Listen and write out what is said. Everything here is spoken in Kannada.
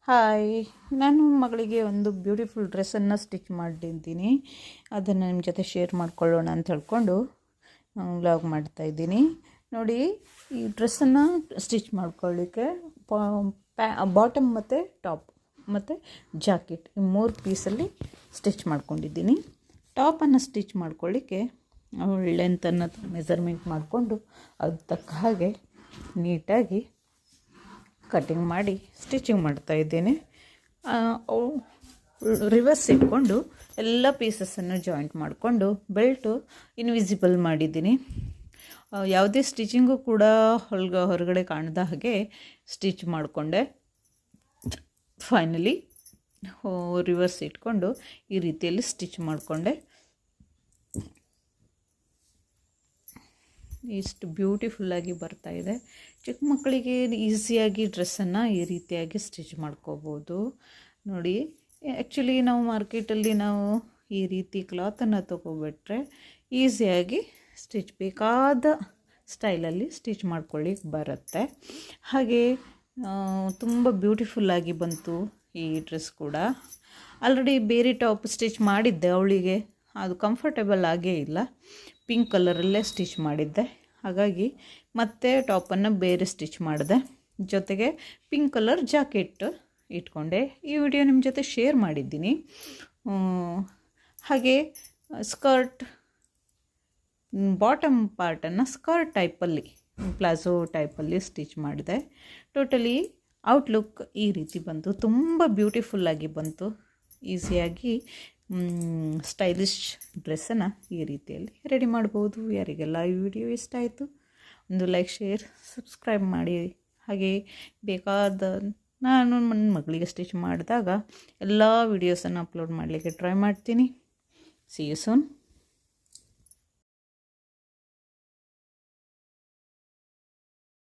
ಹಾಯ್, ನಾನು ಮಗಳಿಗೆ ಒಂದು ಬ್ಯೂಟಿಫುಲ್ ಡ್ರೆಸ್ಸನ್ನು ಸ್ಟಿಚ್ ಮಾಡಿದ್ದೀನಿ. ಅದನ್ನು ನಿಮ್ಮ ಜೊತೆ ಶೇರ್ ಮಾಡ್ಕೊಳ್ಳೋಣ ಅಂತ ಹೇಳ್ಕೊಂಡು ವ್ಲಾಗ್ ಮಾಡ್ತಾಯಿದ್ದೀನಿ. ನೋಡಿ, ಈ ಡ್ರೆಸ್ಸನ್ನು ಸ್ಟಿಚ್ ಮಾಡ್ಕೊಳ್ಳಿಕ್ಕೆ ಬಾಟಮ್ ಮತ್ತು ಟಾಪ್ ಮತ್ತು ಜಾಕೆಟ್ ಈ 3 ಪೀಸಲ್ಲಿ ಸ್ಟಿಚ್ ಮಾಡ್ಕೊಂಡಿದ್ದೀನಿ. ಟಾಪನ್ನು ಸ್ಟಿಚ್ ಮಾಡ್ಕೊಳ್ಳಿಕ್ಕೆ ಲೆಂತನ್ನು ಮೆಜರ್ಮೆಂಟ್ ಮಾಡಿಕೊಂಡು ಅದು ತಕ್ಕ ಹಾಗೆ ನೀಟಾಗಿ ಕಟಿಂಗ್ ಮಾಡಿ ಸ್ಟಿಚಿಂಗ್ ಮಾಡ್ತಾಯಿದ್ದೇನೆ. ರಿವರ್ಸ್ ಇಟ್ಕೊಂಡು ಎಲ್ಲ ಪೀಸಸನ್ನು ಜಾಯಿಂಟ್ ಮಾಡಿಕೊಂಡು ಬೆಲ್ಟು ಇನ್ವಿಸಿಬಲ್ ಮಾಡಿದ್ದೀನಿ. ಯಾವುದೇ ಸ್ಟಿಚಿಂಗು ಕೂಡ ಹೊರಗಡೆ ಕಾಣದ ಹಾಗೆ ಸ್ಟಿಚ್ ಮಾಡಿಕೊಂಡೆ. ಫೈನಲಿ ರಿವರ್ಸ್ ಇಟ್ಕೊಂಡು ಈ ರೀತಿಯಲ್ಲಿ ಸ್ಟಿಚ್ ಮಾಡಿಕೊಂಡೆ. ಇಷ್ಟು ಬ್ಯೂಟಿಫುಲ್ಲಾಗಿ ಬರ್ತಾಯಿದೆ. ಚಿಕ್ಕ ಮಕ್ಕಳಿಗೆ ಈಸಿಯಾಗಿ ಡ್ರೆಸ್ಸನ್ನು ಈ ರೀತಿಯಾಗಿ ಸ್ಟಿಚ್ ಮಾಡ್ಕೋಬೋದು. ನೋಡಿ, ಆ್ಯಕ್ಚುಲಿ ನಾವು ಮಾರ್ಕೆಟಲ್ಲಿ ನಾವು ಈ ರೀತಿ ಕ್ಲಾತನ್ನು ತೊಗೊಬಿಟ್ರೆ ಈಸಿಯಾಗಿ ಸ್ಟಿಚ್ ಬೇಕಾದ ಸ್ಟೈಲಲ್ಲಿ ಸ್ಟಿಚ್ ಮಾಡ್ಕೊಳ್ಳಿಕ್ಕೆ ಬರುತ್ತೆ. ಹಾಗೆ ತುಂಬ ಬ್ಯೂಟಿಫುಲ್ಲಾಗಿ ಬಂತು ಈ ಡ್ರೆಸ್ ಕೂಡ. ಆಲ್ರೆಡಿ ಬೇರೆ ಟಾಪ್ ಸ್ಟಿಚ್ ಮಾಡಿದ್ದೆ ಅವಳಿಗೆ, ಅದು ಕಂಫರ್ಟೇಬಲ್ ಆಗೇ ಇಲ್ಲ. ಪಿಂಕ್ ಕಲರಲ್ಲೇ ಸ್ಟಿಚ್ ಮಾಡಿದ್ದೆ, ಹಾಗಾಗಿ ಮತ್ತೆ ಟಾಪನ್ನು ಬೇರೆ ಸ್ಟಿಚ್ ಮಾಡಿದೆ. ಜೊತೆಗೆ ಪಿಂಕ್ ಕಲರ್ ಜಾಕೆಟ್ ಇಟ್ಕೊಂಡೆ. ಈ ವಿಡಿಯೋ ನಿಮ್ಮ ಜೊತೆ ಶೇರ್ ಮಾಡಿದ್ದೀನಿ. ಹಾಗೆ ಸ್ಕರ್ಟ್ ಬಾಟಮ್ ಪಾರ್ಟನ್ನು ಸ್ಕರ್ಟ್ ಟೈಪಲ್ಲಿ ಪ್ಲಾಜೋ ಟೈಪಲ್ಲಿ ಸ್ಟಿಚ್ ಮಾಡಿದೆ. ಟೋಟಲಿ ಔಟ್ಲುಕ್ ಈ ರೀತಿ ಬಂತು. ತುಂಬ ಬ್ಯೂಟಿಫುಲ್ಲಾಗಿ ಬಂತು. ಈಸಿಯಾಗಿ ಸ್ಟೈಲಿಶ್ ಡ್ರೆಸ್ಸನ್ನು ಈ ರೀತಿಯಲ್ಲಿ ರೆಡಿ ಮಾಡ್ಬೋದು. ಯಾರಿಗೆಲ್ಲ ಈ ವಿಡಿಯೋ ಇಷ್ಟ ಆಯಿತು ಒಂದು ಲೈಕ್, ಶೇರ್, ಸಬ್ಸ್ಕ್ರೈಬ್ ಮಾಡಿ. ಹಾಗೆ ಬೇಕಾದ ನಾನು ನನ್ನ ಮಗಳಿಗೆ ಸ್ಟಿಚ್ ಮಾಡಿದಾಗ ಎಲ್ಲ ವೀಡಿಯೋಸನ್ನು ಅಪ್ಲೋಡ್ ಮಾಡಲಿಕ್ಕೆ ಟ್ರೈ ಮಾಡ್ತೀನಿ. See you soon.